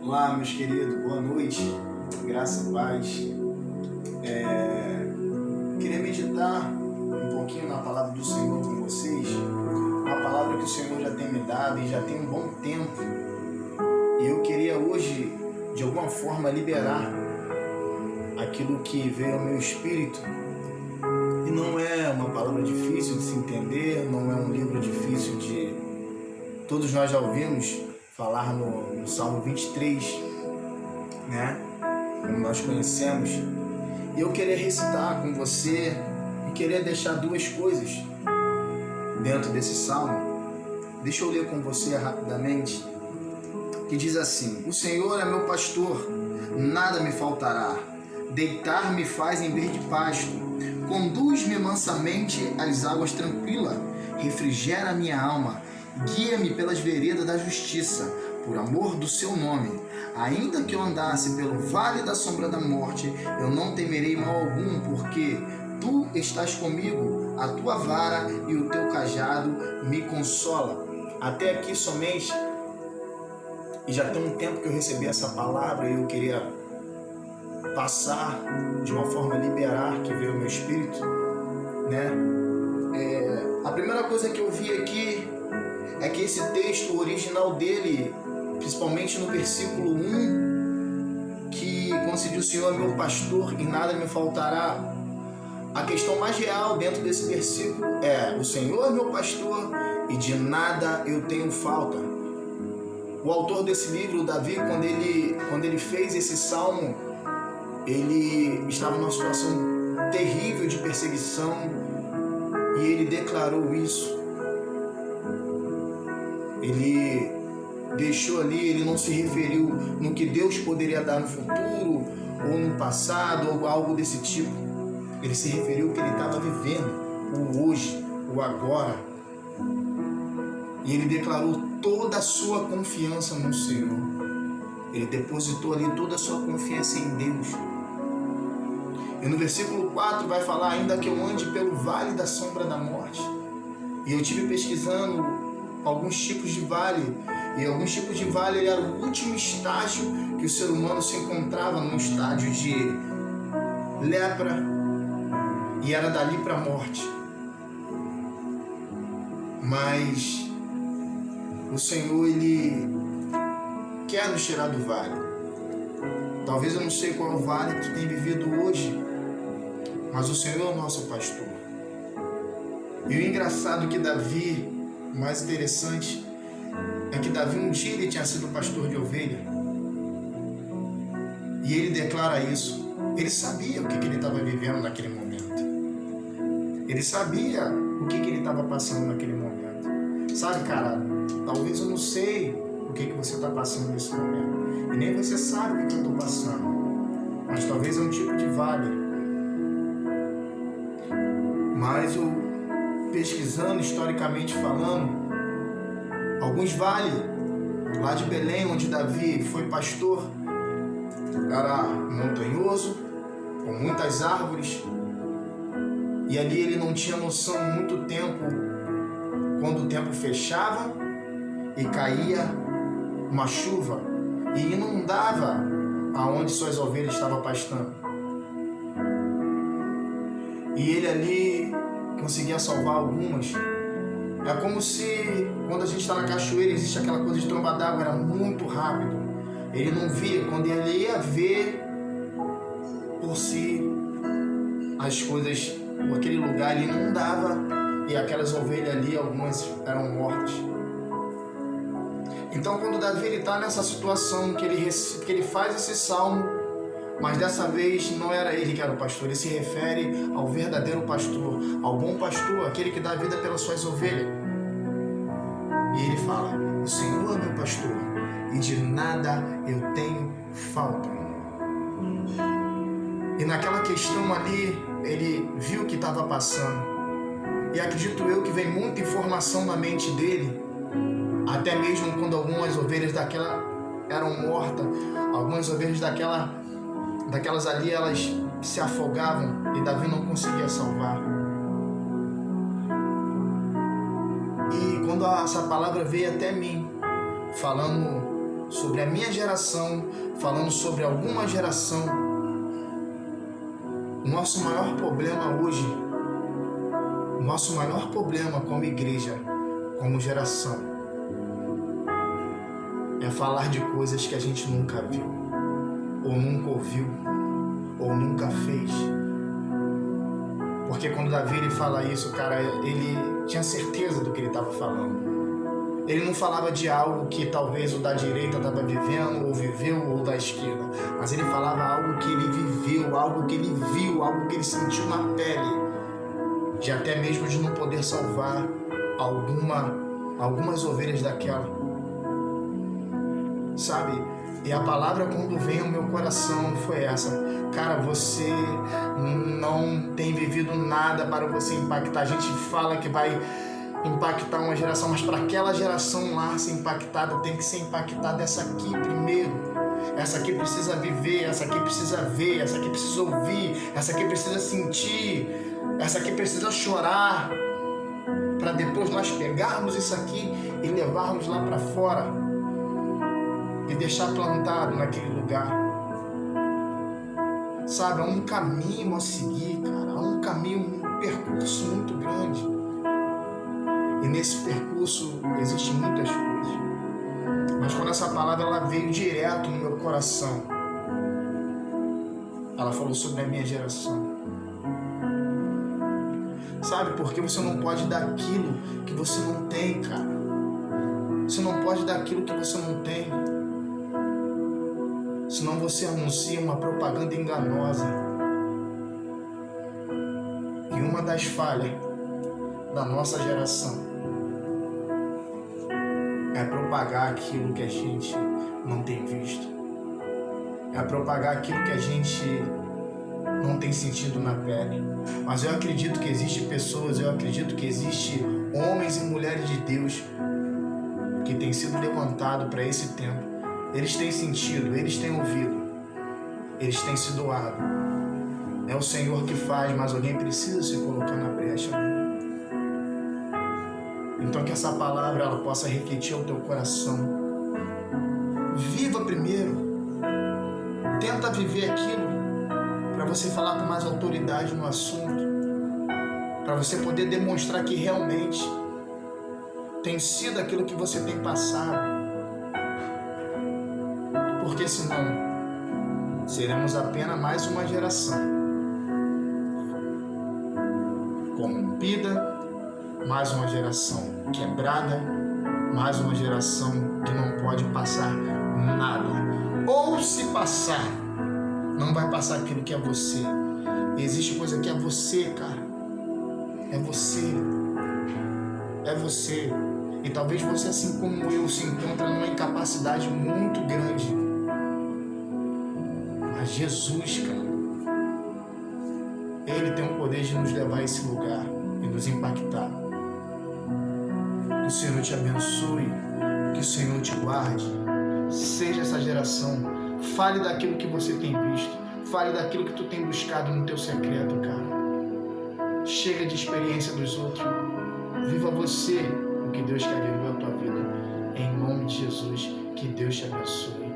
Olá, meus queridos, boa noite, graça e paz. Queria meditar um pouquinho na palavra do Senhor com vocês, uma palavra que o Senhor já tem me dado e já tem um bom tempo. E eu queria hoje, de alguma forma, liberar aquilo que veio ao meu espírito. E não é uma palavra difícil de se entender, não é um livro difícil de... Todos nós já ouvimos falar no Salmo 23, né? Como nós conhecemos. E eu queria recitar com você e queria deixar duas coisas dentro desse salmo. Deixa eu ler com você rapidamente, que diz assim: O Senhor é meu pastor, nada me faltará. Deitar-me faz em verde pasto, conduz-me mansamente às águas tranquilas, refrigera minha alma, guia-me pelas veredas da justiça, por amor do seu nome. Ainda que eu andasse pelo vale da sombra da morte, eu não temerei mal algum, porque tu estás comigo, a tua vara e o teu cajado me consola. Até aqui somente, e já tem um tempo que eu recebi essa palavra e eu queria passar de uma forma liberar que veio ao meu espírito, né? A primeira coisa que eu vi aqui é que esse texto, o original dele, principalmente no versículo 1, que concediu o Senhor meu pastor e nada me faltará, a questão mais real dentro desse versículo é: o Senhor é meu pastor e de nada eu tenho falta. O autor desse livro, Davi, quando ele fez esse salmo, ele estava numa situação terrível de perseguição e ele declarou isso. Ele deixou ali, ele não se referiu no que Deus poderia dar no futuro, ou no passado, ou algo desse tipo. Ele se referiu ao que ele estava vivendo, o hoje, o agora. E ele declarou toda a sua confiança no Senhor. Ele depositou ali toda a sua confiança em Deus. E no versículo 4 vai falar: ainda que eu ande pelo vale da sombra da morte. E eu estive pesquisando alguns tipos de vale, e alguns tipos de vale era o último estágio que o ser humano se encontrava, num estágio de lepra, e era dali para a morte. Mas o Senhor, Ele quer nos tirar do vale. Talvez eu não sei qual é o vale que tu tem vivido hoje, mas o Senhor é o nosso pastor. E o engraçado é que Davi, o mais interessante, é que Davi um dia ele tinha sido pastor de ovelha. E ele declara isso. Ele sabia o que ele estava vivendo naquele momento. Ele sabia o que ele estava passando naquele momento. Sabe, cara, talvez eu não sei o que você está passando nesse momento. E nem você sabe o que eu estou passando. Mas talvez é um tipo de vale. Mas eu, pesquisando, historicamente falando, alguns vales lá de Belém, onde Davi foi pastor, era montanhoso, com muitas árvores, e ali ele não tinha noção muito tempo, quando o tempo fechava e caía uma chuva e inundava aonde suas ovelhas estavam pastando. E ele ali conseguia salvar algumas. É como se, quando a gente está na cachoeira, existe aquela coisa de tromba d'água, era muito rápido. Ele não via, quando ele ia ver por si, as coisas, aquele lugar ele inundava e aquelas ovelhas ali, algumas eram mortas. Então, quando Davi está nessa situação que ele faz esse salmo, mas dessa vez não era ele que era o pastor, ele se refere ao verdadeiro pastor, ao bom pastor, aquele que dá vida pelas suas ovelhas. E ele fala: o Senhor é meu pastor e de nada eu tenho falta. E naquela questão ali, ele viu o que estava passando. E acredito eu que vem muita informação na mente dele, até mesmo quando algumas ovelhas daquela eram mortas, algumas ovelhas daquelas ali, elas se afogavam e Davi não conseguia salvar. E quando essa palavra veio até mim, falando sobre a minha geração, falando sobre alguma geração. O nosso maior problema hoje, o nosso maior problema como igreja, como geração, é falar de coisas que a gente nunca viu, ou nunca ouviu, ou nunca fez. Porque quando Davi ele fala isso, cara, ele tinha certeza do que ele estava falando. Ele não falava de algo que talvez o da direita estava vivendo, ou viveu, ou da esquerda. Mas ele falava algo que ele viveu, algo que ele viu, algo que ele sentiu na pele. De até mesmo de não poder salvar algumas ovelhas daquela. Sabe? E a palavra quando veio ao meu coração foi essa. Cara, você não tem vivido nada para você impactar. A gente fala que vai impactar uma geração, mas para aquela geração lá ser impactada, tem que ser impactada essa aqui primeiro. Essa aqui precisa viver, essa aqui precisa ver, essa aqui precisa ouvir, essa aqui precisa sentir, essa aqui precisa chorar, para depois nós pegarmos isso aqui e levarmos lá para fora e deixar plantado naquele lugar. Sabe, há um caminho a seguir, cara, há um caminho, um percurso muito grande. E nesse percurso existem muitas coisas. Mas quando essa palavra ela veio direto no meu coração, ela falou sobre a minha geração. Sabe, porque você não pode dar aquilo que você não tem, cara. Você não pode dar aquilo que você não tem. Senão você anuncia uma propaganda enganosa. E uma das falhas da nossa geração é propagar aquilo que a gente não tem visto. É propagar aquilo que a gente não tem sentido na pele. Mas eu acredito que existem pessoas, eu acredito que existem homens e mulheres de Deus que têm sido levantados para esse tempo. Eles têm sentido, eles têm ouvido, eles têm se doado. É o Senhor que faz, mas alguém precisa se colocar na brecha. Então que essa palavra ela possa refletir ao teu coração. Viva primeiro. Tenta viver aquilo para você falar com mais autoridade no assunto. Para você poder demonstrar que realmente tem sido aquilo que você tem passado. Porque senão seremos apenas mais uma geração corrompida, mais uma geração quebrada, mais uma geração que não pode passar nada. Ou se passar, não vai passar aquilo que é você. E existe coisa que é você, cara. É você. É você. E talvez você, assim como eu, se encontra numa incapacidade muito grande. Mas Jesus, cara, Ele tem o poder de nos levar a esse lugar e nos impactar. Que o Senhor te abençoe, que o Senhor te guarde. Seja essa geração. Fale daquilo que você tem visto. Fale daquilo que tu tem buscado no teu secreto, cara. Chega de experiência dos outros. Viva você o que Deus quer viver na tua vida. Em nome de Jesus, que Deus te abençoe.